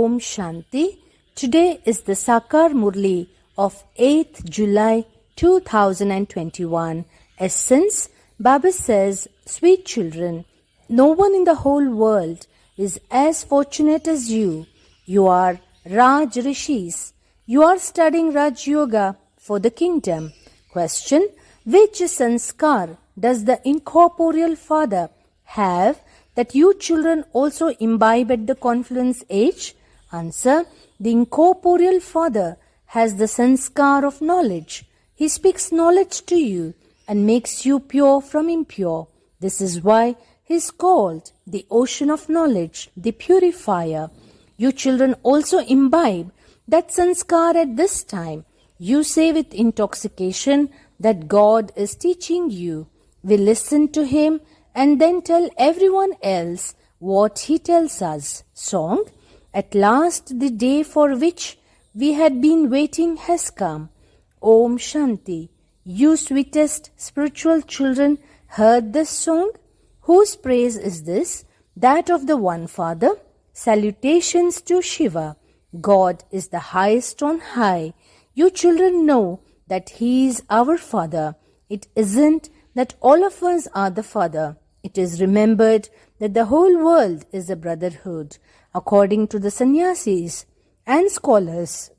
Om Shanti. Today is the Sakar Murli of 8th July 2021. Essence, Baba says, sweet children, no one in the whole world is as fortunate as you. You are Raj Rishis. You are studying Raj Yoga for the kingdom. Question, which sanskar does the incorporeal father have that you children also imbibe at the confluence age? Answer, the incorporeal father has the sanskar of knowledge. He speaks knowledge to you and makes you pure from impure. This is why he is called the ocean of knowledge, the purifier. You children also imbibe that sanskar at this time. You say with intoxication that God is teaching you. We listen to him and then tell everyone else what he tells us. Song, at last the day for which we had been waiting has come. Om Shanti. You sweetest spiritual children heard this song? Whose praise is this? That of the One Father. Salutations to Shiva. God is the highest on high. You children know that he is our Father. It isn't that all of us are the Father. It is remembered that the whole world is a brotherhood, according to the sannyasis and scholars.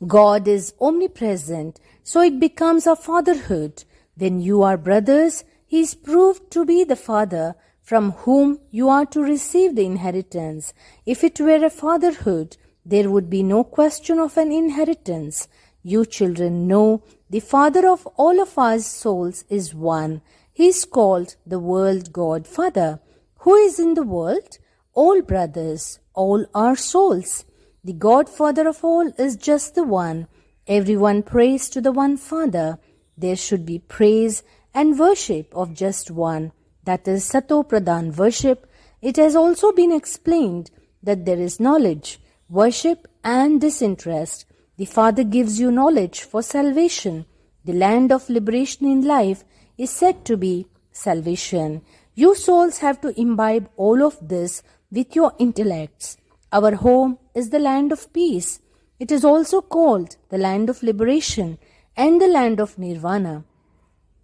God is omnipresent, so it becomes a fatherhood. When you are brothers, he is proved to be the Father from whom you are to receive the inheritance. If it were a fatherhood, there would be no question of an inheritance. You children know the Father of all of us souls is one. He is called the World God Father. Who is in the world? All brothers, all are souls. The Godfather of all is just the one. Everyone prays to the one Father. There should be praise and worship of just one. That is Sato Pradhan worship. It has also been explained that there is knowledge, worship and disinterest. The Father gives you knowledge for salvation. The land of liberation in life is said to be salvation. You souls have to imbibe all of this with your intellects. Our home is the land of peace. It is also called the land of liberation and the land of nirvana.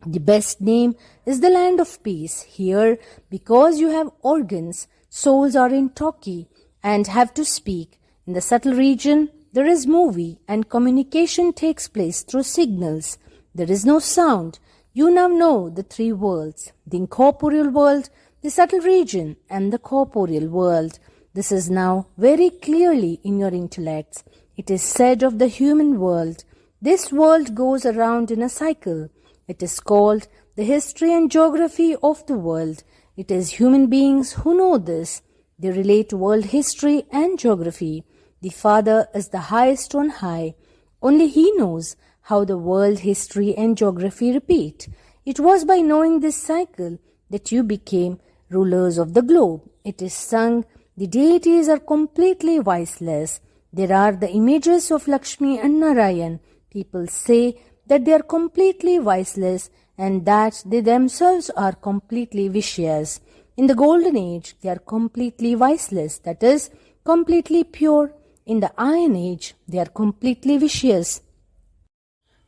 The best name is the land of peace. Here, because you have organs, souls are in talkie and have to speak. In the subtle region, there is movie and communication takes place through signals. There is no sound. You now know the three worlds, the incorporeal world, the subtle region, and the corporeal world. This is now very clearly in your intellects. It is said of the human world, this world goes around in a cycle. It is called the history and geography of the world. It is human beings who know this. They relate world history and geography. The Father is the highest on high. Only he knows how the world history and geography repeat. It was by knowing this cycle that you became rulers of the globe. It is sung, the deities are completely voiceless. There are the images of Lakshmi and Narayan. People say that they are completely voiceless and that they themselves are completely vicious. In the golden age, they are completely voiceless, that is, completely pure. In the iron age, they are completely vicious,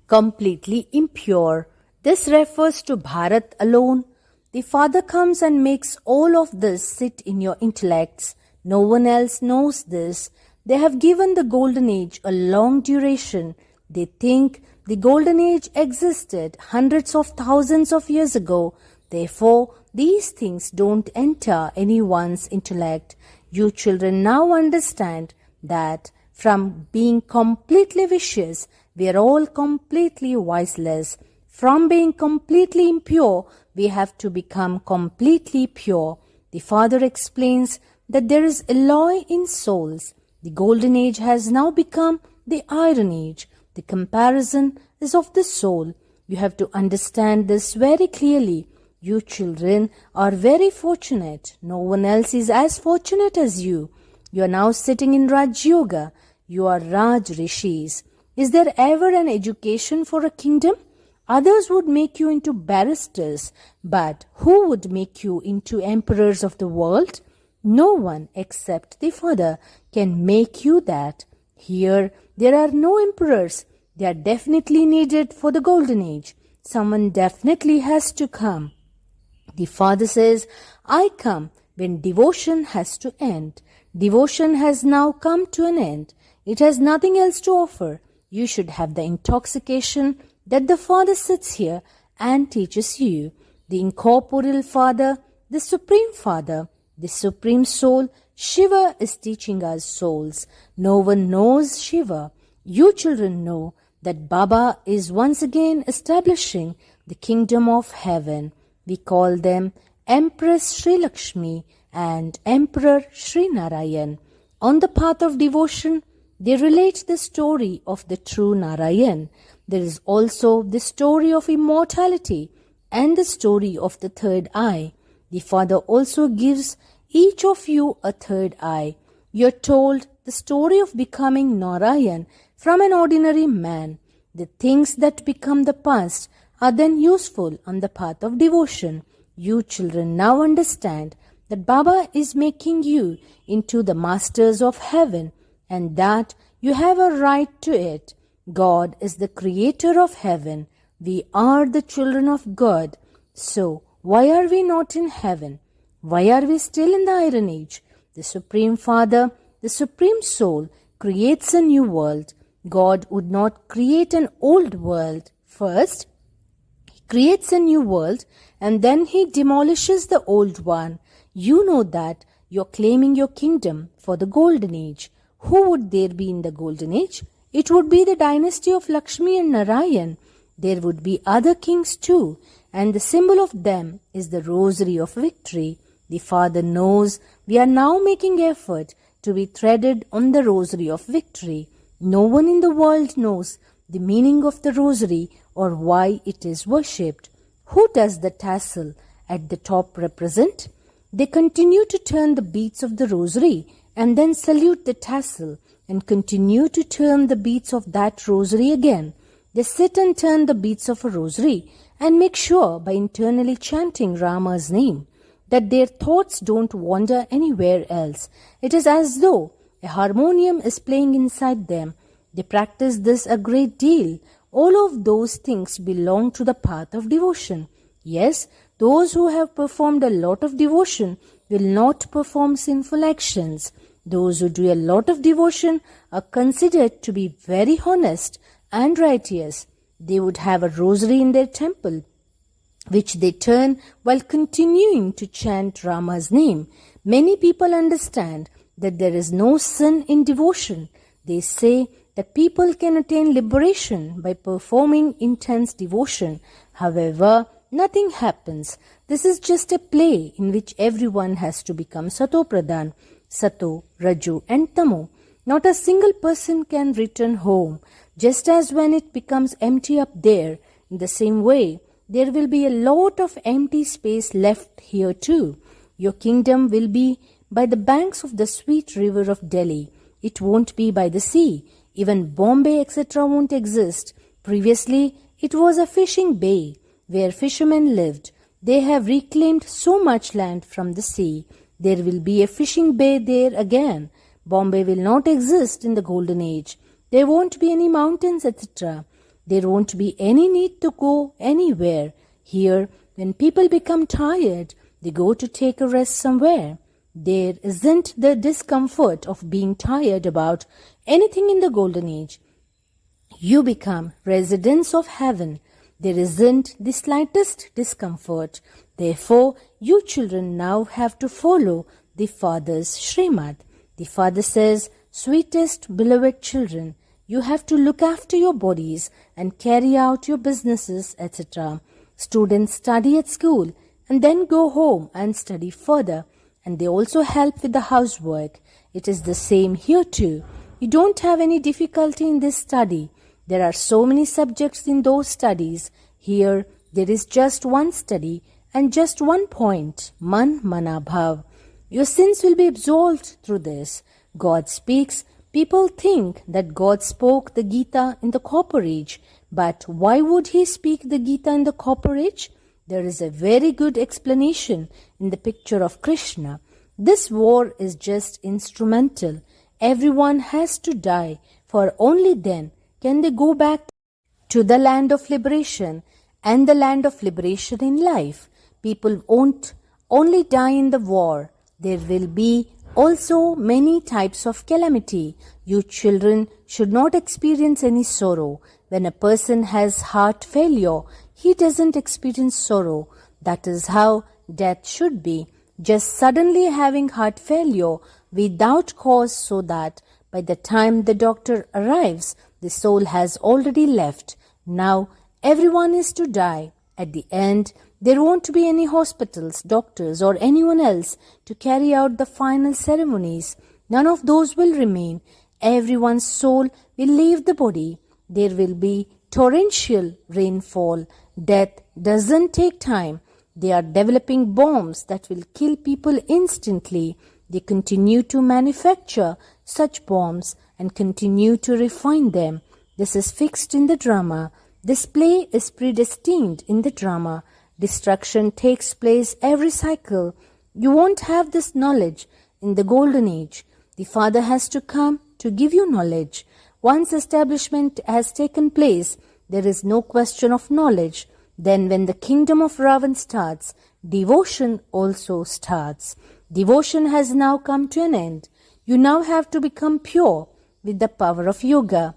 completely impure. This refers to Bharat alone. The Father comes and makes all of this sit in your intellects. No one else knows this. They have given the golden age a long duration. They think the golden age existed hundreds of thousands of years ago. Therefore, these things don't enter anyone's intellect. You children now understand that from being completely vicious, we are all completely voiceless. From being completely impure, we have to become completely pure. The Father explains that there is alloy in souls. The golden age has now become the iron age. The comparison is of the soul. You have to understand this very clearly. You children are very fortunate. No one else is as fortunate as you. You are now sitting in Raj Yoga. You are Raj Rishis. Is there ever an education for a kingdom? Others would make you into barristers, but who would make you into emperors of the world? No one except the Father can make you that. Here, there are no emperors. They are definitely needed for the golden age. Someone definitely has to come. The Father says, I come when devotion has to end. Devotion has now come to an end. It has nothing else to offer. You should have the intoxication that the Father sits here and teaches you. The incorporeal Father, the Supreme Father, the Supreme Soul, Shiva is teaching us souls. No one knows Shiva. You children know that Baba is once again establishing the kingdom of heaven. We call them Empress Sri Lakshmi and Emperor Sri Narayan. On the path of devotion, they relate the story of the true Narayan. There is also the story of immortality and the story of the third eye. The Father also gives each of you a third eye. You are told the story of becoming Narayan from an ordinary man. The things that become the past are then useful on the path of devotion. You children now understand that Baba is making you into the masters of heaven and that you have a right to it. God is the creator of heaven. We are the children of God. So, why are we not in heaven? Why are we still in the Iron Age? The Supreme Father, the Supreme Soul, creates a new world. God would not create an old world first. He creates a new world and then He demolishes the old one. You know that you're claiming your kingdom for the Golden Age. Who would there be in the Golden Age? It would be the dynasty of Lakshmi and Narayan. There would be other kings too, and the symbol of them is the rosary of victory. The Father knows we are now making effort to be threaded on the rosary of victory. No one in the world knows the meaning of the rosary or why it is worshipped. Who does the tassel at the top represent? They continue to turn the beads of the rosary and then salute the tassel and continue to turn the beads of that rosary again. They sit and turn the beads of a rosary and make sure by internally chanting Rama's name that their thoughts don't wander anywhere else. It is as though a harmonium is playing inside them. They practice this a great deal. All of those things belong to the path of devotion. Yes, those who have performed a lot of devotion will not perform sinful actions. Those who do a lot of devotion are considered to be very honest and righteous. They would have a rosary in their temple, which they turn while continuing to chant Rama's name. Many people understand that there is no sin in devotion. They say that people can attain liberation by performing intense devotion. However, nothing happens. This is just a play in which everyone has to become Sato Pradhan, Sato, Raju and Tamo. Not a single person can return home. Just as when it becomes empty up there, in the same way, there will be a lot of empty space left here too. Your kingdom will be by the banks of the sweet river of Delhi. It won't be by the sea. Even Bombay, etc. won't exist. Previously, it was a fishing bay where fishermen lived. They have reclaimed so much land from the sea. There will be a fishing bay there again. Bombay will not exist in the Golden Age. There won't be any mountains, etc. There won't be any need to go anywhere. Here, when people become tired, they go to take a rest somewhere. There isn't the discomfort of being tired about anything in the Golden Age. You become residents of heaven. There isn't the slightest discomfort. Therefore, you children now have to follow the Father's Srimad. The Father says, sweetest beloved children, you have to look after your bodies and carry out your businesses, etc. Students study at school and then go home and study further, and they also help with the housework. It is the same here too. You don't have any difficulty in this study. There are so many subjects in those studies. Here, there is just one study and just one point, Man Mana Bhav. Your sins will be absolved through this. God speaks. People think that God spoke the Gita in the Copper Age. But why would He speak the Gita in the Copper Age? There is a very good explanation in the picture of Krishna. This war is just instrumental. Everyone has to die, for only then can they go back to the land of liberation and the land of liberation in life. People won't only die in the war. There will be also many types of calamity. You children should not experience any sorrow. When a person has heart failure, he doesn't experience sorrow. That is how death should be. Just suddenly having heart failure without cause, so that by the time the doctor arrives, the soul has already left. Now everyone is to die. At the end, there won't be any hospitals, doctors, or anyone else to carry out the final ceremonies. None of those will remain. Everyone's soul will leave the body. There will be torrential rainfall. Death doesn't take time. They are developing bombs that will kill people instantly. They continue to manufacture such bombs and continue to refine them. This is fixed in the drama. This play is predestined in the drama. Destruction takes place every cycle. You won't have this knowledge in the golden age. The Father has to come to give you knowledge. Once establishment has taken place, there is no question of knowledge. Then when the kingdom of Ravan starts, devotion also starts. Devotion has now come to an end. You now have to become pure with the power of yoga.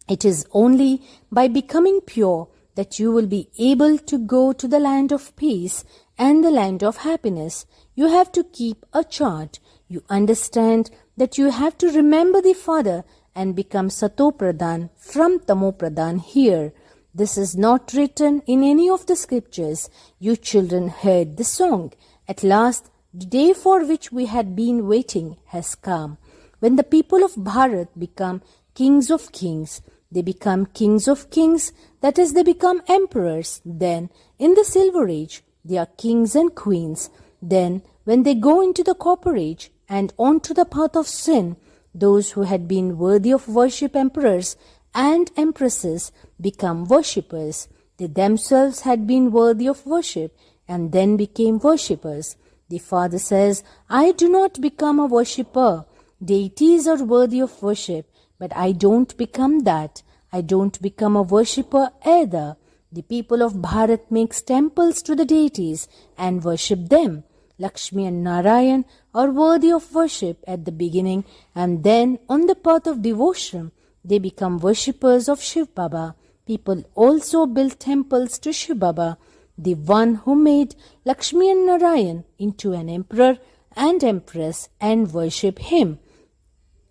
It is only by becoming pure that you will be able to go to the land of peace and the land of happiness. You have to keep a chart. You understand that you have to remember the Father and become Sato Pradhan from Tamo Pradhan here. This is not written in any of the scriptures. You children heard the song. At last, the day for which we had been waiting has come. When the people of Bharat become kings of kings, they become kings of kings, that is, they become emperors. Then, in the Silver Age, they are kings and queens. Then, when they go into the Copper Age and onto the path of sin, those who had been worthy of worship, emperors and empresses, become worshippers. They themselves had been worthy of worship and then became worshippers. The Father says, I do not become a worshipper. Deities are worthy of worship, but I don't become that. I don't become a worshipper either. The people of Bharat makes temples to the deities and worship them. Lakshmi and Narayan are worthy of worship at the beginning, and then on the path of devotion, they become worshippers of Shiv Baba. People also build temples to Shiv Baba, the one who made Lakshmi and Narayan into an emperor and empress, and worship him.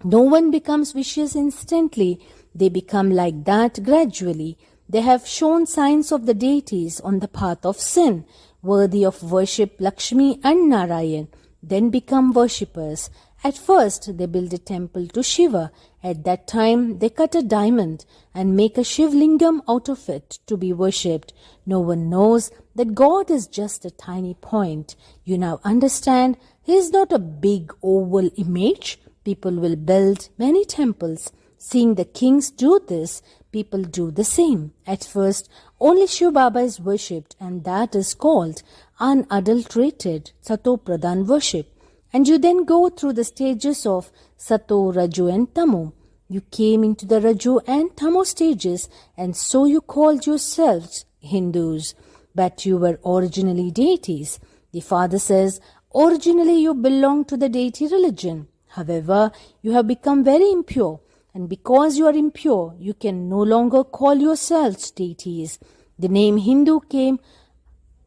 No one becomes vicious instantly. They become like that gradually. They have shown signs of the deities on the path of sin, worthy of worship Lakshmi and Narayan, then become worshippers. At first, they build a temple to Shiva. At that time, they cut a diamond and make a Shivlingam out of it to be worshipped. No one knows that God is just a tiny point. You now understand He is not a big oval image. People will build many temples. Seeing the kings do this, people do the same. At first, only Shiv Baba is worshipped, and that is called unadulterated Sato Pradhan worship. And you then go through the stages of Sato, Raju and Tamo. You came into the Raju and Tamo stages, and so you called yourselves Hindus. But you were originally deities. The Father says, originally you belonged to the deity religion. However, you have become very impure. And because you are impure, you can no longer call yourselves deities. The name Hindu came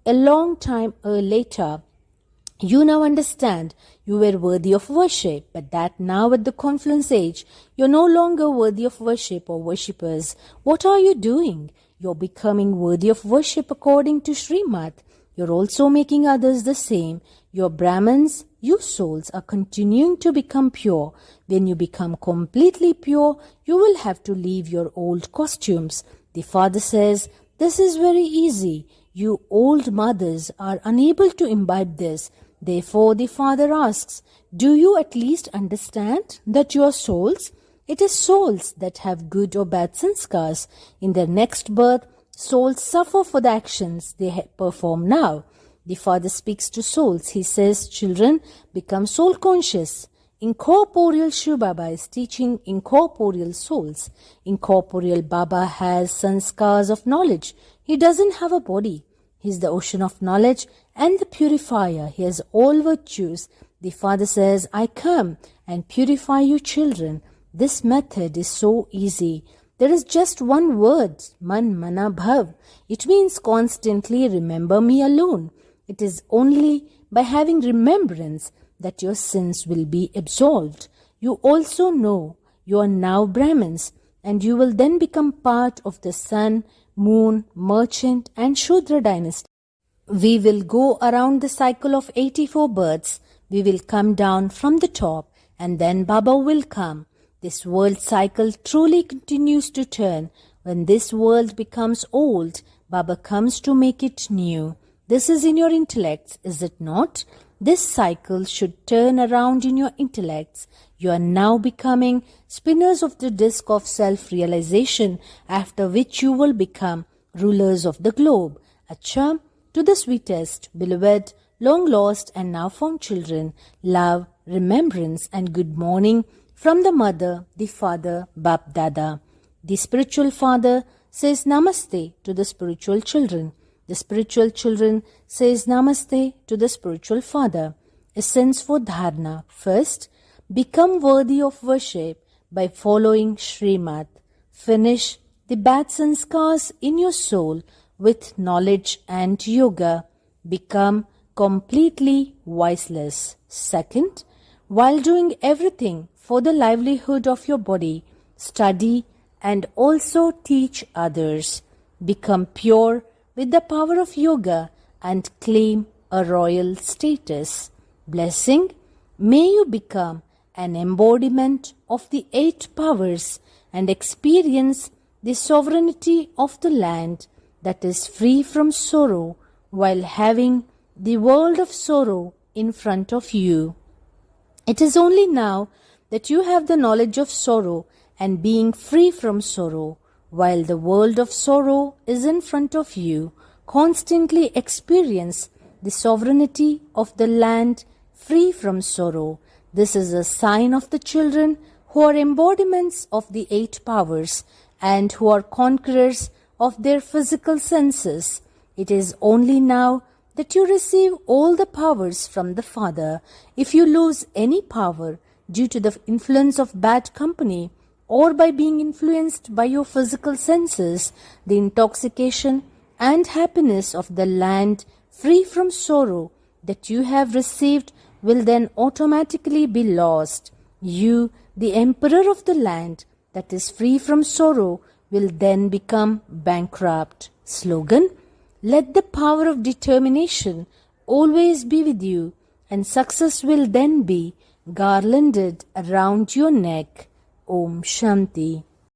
a long time later. You now understand you were worthy of worship, but that now at the confluence age, you're no longer worthy of worship or worshippers. What are you doing? You're becoming worthy of worship according to Srimad. You're also making others the same. Your Brahmins, you souls, are continuing to become pure. When you become completely pure, you will have to leave your old costumes. The Father says, this is very easy. You old mothers are unable to imbibe this. Therefore, the Father asks, do you at least understand that you are souls? It is souls that have good or bad sanskars. In their next birth, souls suffer for the actions they perform now. the Father speaks to souls. He says, children, become soul conscious. Incorporeal Shiv Baba is teaching incorporeal souls. Incorporeal Baba has sanskars of knowledge. He doesn't have a body. He is the ocean of knowledge and the purifier. He has all virtues. The Father says, I come and purify you children. This method is so easy. There is just one word, man mana bhav. It means constantly remember me alone. It is only by having remembrance that your sins will be absolved. You also know you are now Brahmins, and you will then become part of the sun, moon, merchant and Shudra dynasty. We will go around the cycle of 84 births. We will come down from the top, and then Baba will come. This world cycle truly continues to turn. When this world becomes old, Baba comes to make it new. This is in your intellects, is it not? This cycle should turn around in your intellects. You are now becoming spinners of the disc of self-realization, after which you will become rulers of the globe. Acha, to the sweetest, beloved, long lost and now found children, love, remembrance and good morning from the mother, the father, Bap Dada. The spiritual father says namaste to the spiritual children. The spiritual children says namaste to the spiritual father. Essence for dharana. First, become worthy of worship by following Srimad. Finish the bad sanskars in your soul with knowledge and yoga. Become completely voiceless. Second, while doing everything for the livelihood of your body, study and also teach others. Become pure with the power of yoga and claim a royal status. Blessing, may you become an embodiment of the 8 powers and experience the sovereignty of the land that is free from sorrow while having the world of sorrow in front of you. It is only now that you have the knowledge of sorrow and being free from sorrow, while the world of sorrow is in front of you. Constantly experience the sovereignty of the land free from sorrow. This is a sign of the children who are embodiments of the 8 powers and who are conquerors of their physical senses. It is only now that you receive all the powers from the Father. If you lose any power due to the influence of bad company or by being influenced by your physical senses, the intoxication and happiness of the land free from sorrow that you have received will then automatically be lost. You, the emperor of the land that is free from sorrow, will then become bankrupt. Slogan, let the power of determination always be with you, and success will then be garlanded around your neck. Om Shanti.